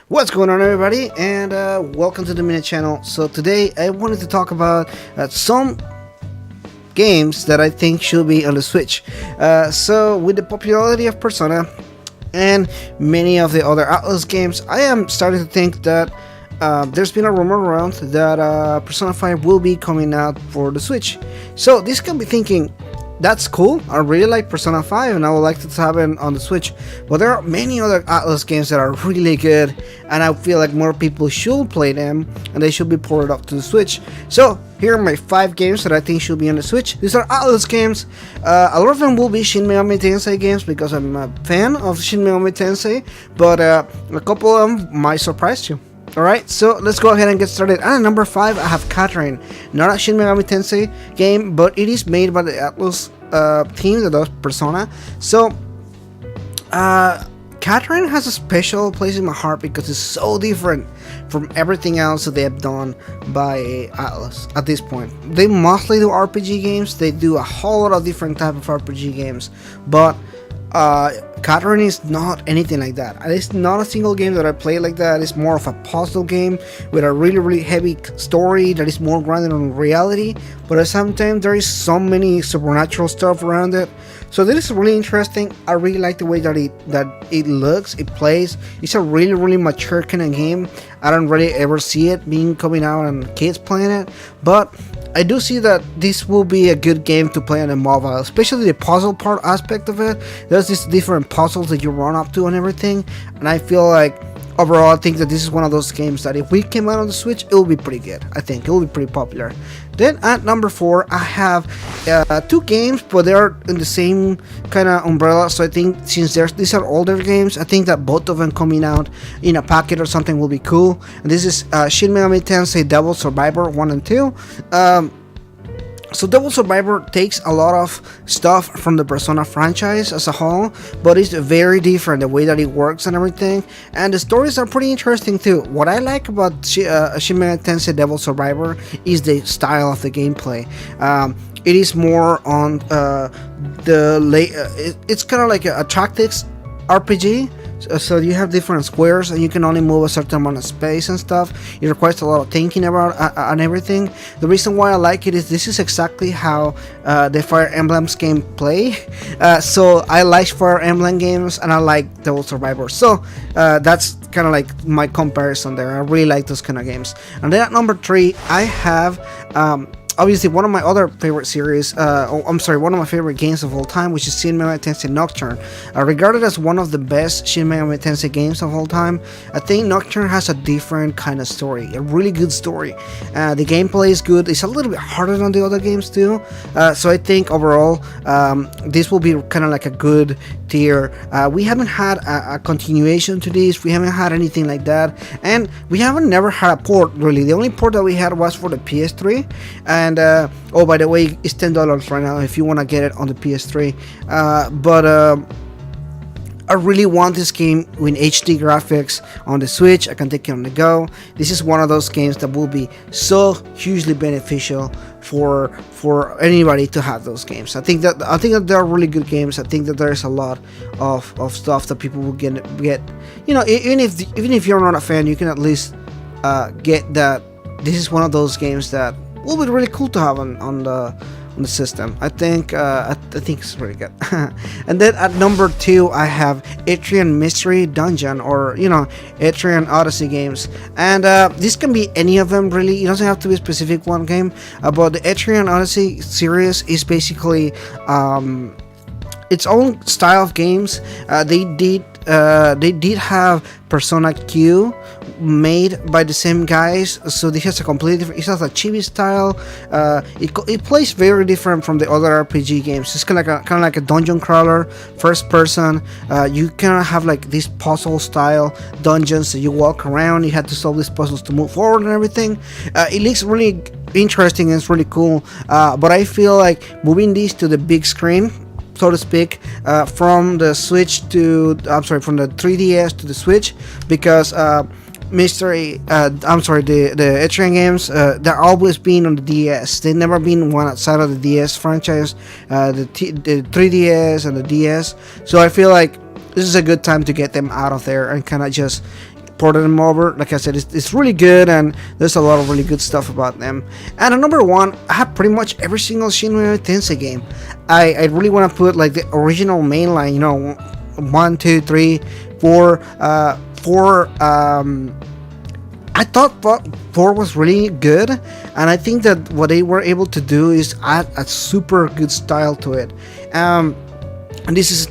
What's going on, everybody, and welcome to the Minute Channel. So today I wanted to talk about some games that I think should be on the Switch. So with the popularity of Persona and many of the other Atlus games, I am starting to think that there's been a rumor around that Persona 5 will be coming out for the Switch. So this can be thinking, that's cool. I really like Persona 5 and I would like to have it on the Switch. But there are many other Atlus games that are really good and I feel like more people should play them and they should be ported up to the Switch. So here are my 5 games that I think should be on the Switch. These are Atlus games. A lot of them will be Shin Megami Tensei games because I'm a fan of Shin Megami Tensei. But a couple of them might surprise you. Alright, so let's go ahead and get started. And at number 5, I have Etrian. Not a Shin Megami Tensei game, but it is made by the Atlus team that does Persona. So, Etrian has a special place in my heart because it's so different from everything else that they have done by Atlus at this point. They mostly do RPG games. They do a whole lot of different type of RPG games, but Nocturne is not anything like that. It's not a single game that I play like that. It's more of a puzzle game with a really heavy story that is more grounded on reality, but at the same time there is so many supernatural stuff around it. So this is really interesting. I really like the way that it looks, it plays. It's a really mature kind of game. I don't really ever see it being coming out and kids playing it, but I do see that this will be a good game to play on a mobile, especially the puzzle part aspect of it. There's these different puzzles that you run up to and everything, and I feel like overall I think that this is one of those games that if we came out on the Switch, it will be pretty good. I think it will be pretty popular. Then at number 4, I have 2 games, but they are in the same kind of umbrella. So I think since these are older games, I think that both of them coming out in a packet or something will be cool. And this is Shin Megami Tensei Devil Survivor 1 and 2. So Devil Survivor takes a lot of stuff from the Persona franchise as a whole, but it's very different, the way that it works and everything, and the stories are pretty interesting too. What I like about Shin Megami Tensei Devil Survivor is the style of the gameplay. It is more on it's kind of like a tactics RPG. So you have different squares and you can only move a certain amount of space and stuff. It requires a lot of thinking about and everything. The reason why I like it is this is exactly how the Fire Emblem's game play. So I like Fire Emblem games and I like Devil Survivor. So that's kind of like my comparison there. I really like those kind of games. And then at number 3, I have obviously one of my other favorite series, one of my favorite games of all time, which is Shin Megami Tensei Nocturne. Regarded as one of the best Shin Megami Tensei games of all time, I think Nocturne has a different kind of story, a really good story. The gameplay is good. It's a little bit harder than the other games too. So I think overall, this will be kind of like a good tier. We haven't had a continuation to this. We haven't had anything like that, and we haven't never had a port really. The only port that we had was for the PS3. And oh, by the way, it's $10 right now if you want to get it on the PS3. But I really want this game with HD graphics on the Switch. I can take it on the go. This is one of those games that will be so hugely beneficial for anybody to have those games. I think that they are really good games. I think that there is a lot of stuff that people will get. You know, even if you're not a fan, you can at least get that. This is one of those games that will be really cool to have on the system. I think it's really good. And then at number 2, I have Etrian Mystery Dungeon, or Etrian Odyssey games. And this can be any of them really. It doesn't have to be a specific one game. But the Etrian Odyssey series is basically its own style of games. They did have Persona Q made by the same guys, so this has a completely different. It has a chibi style. It plays very different from the other RPG games. It's kind of like a dungeon crawler, first person. You kind of have like these puzzle style dungeons that you walk around. You have to solve these puzzles to move forward and everything. It looks really interesting and it's really cool. But I feel like moving these to the big screen, so to speak, from the Switch to from the 3DS to the Switch, because the Etrian games, they're always been on the DS. They've never been one outside of the DS franchise, the 3DS and the DS. So I feel like this is a good time to get them out of there and kind of just ported them over. Like I said, it's really good, and there's a lot of really good stuff about them. And at number 1, I have pretty much every single Shin Megami Tensei game. I really want to put like the original mainline, 1, 2, 3, 4, 4. I thought 4 was really good, and I think that what they were able to do is add a super good style to it. And this is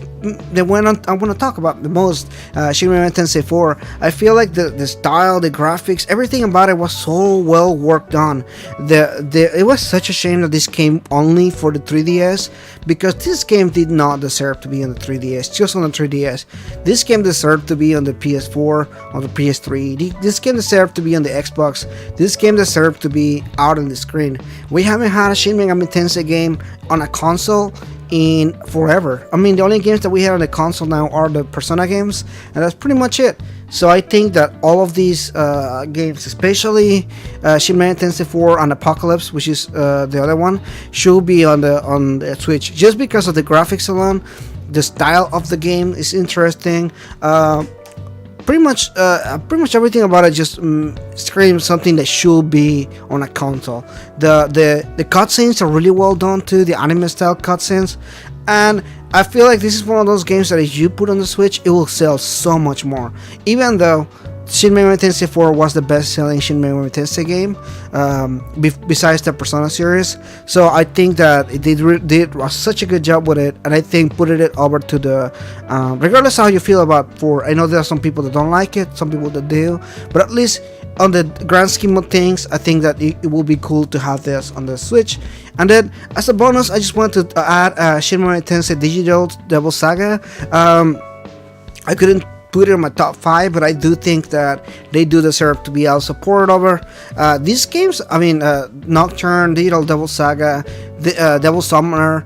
the one I want to talk about the most, Shin Megami Tensei 4. I feel like the style, the graphics, everything about it was so well worked on. It was such a shame that this came only for the 3DS, because this game did not deserve to be on the 3DS, just on the 3DS. This game deserved to be on the PS4, on the PS3. This game deserved to be on the Xbox. This game deserved to be out on the screen. We haven't had a Shin Megami Tensei game on a console in forever. I mean, the only games that we have on the console now are the Persona games, and that's pretty much it. So I think that all of these games, especially Shin Megami Tensei 4 and Apocalypse, which is the other one, should be on the Switch, just because of the graphics alone. The style of the game is interesting. Pretty much everything about it just screams something that should be on a console. The cutscenes are really well done too, the anime style cutscenes, and I feel like this is one of those games that if you put on the Switch, it will sell so much more. Even though Shin Megami Tensei 4 was the best-selling Shin Megami Tensei game, besides the Persona series. So I think that it did such a good job with it, and I think putting it over to the, regardless of how you feel about 4, I know there are some people that don't like it, some people that do, but at least on the grand scheme of things, I think that it will be cool to have this on the Switch. And then, as a bonus, I just wanted to add Shin Megami Tensei Digital Devil Saga. I couldn't put it in my top 5, but I do think that they do deserve to be also poured over. These games, I mean, Nocturne, Digital Devil Saga, Devil Summoner,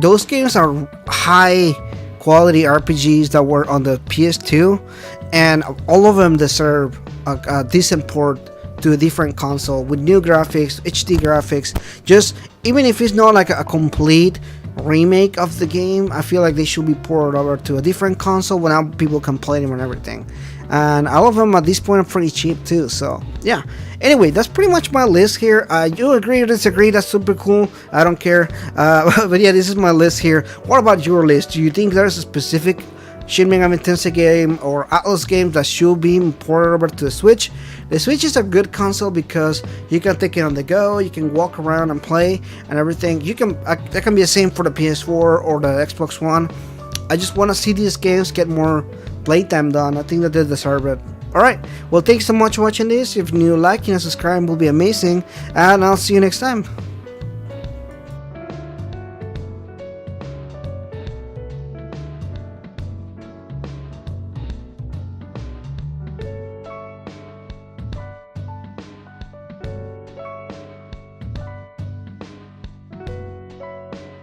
those games are high quality RPGs that were on the PS2, and all of them deserve a decent port to a different console with new graphics, HD graphics. Just even if it's not like a complete remake of the game, I feel like they should be ported over to a different console without people complaining and everything. And all of them at this point are pretty cheap too, so yeah. Anyway, that's pretty much my list here. You agree or disagree, that's super cool, I don't care. But yeah, this is my list here. What about your list? Do you think there's a specific Shin Megami Tensei game or Atlus game that should be ported over to the Switch? The Switch is a good console because you can take it on the go, you can walk around and play and everything. That can be the same for the PS4 or the Xbox One. I just want to see these games get more playtime done. I think that they deserve it. Alright, well, thanks so much for watching this. If you're new, liking and subscribing will be amazing, and I'll see you next time.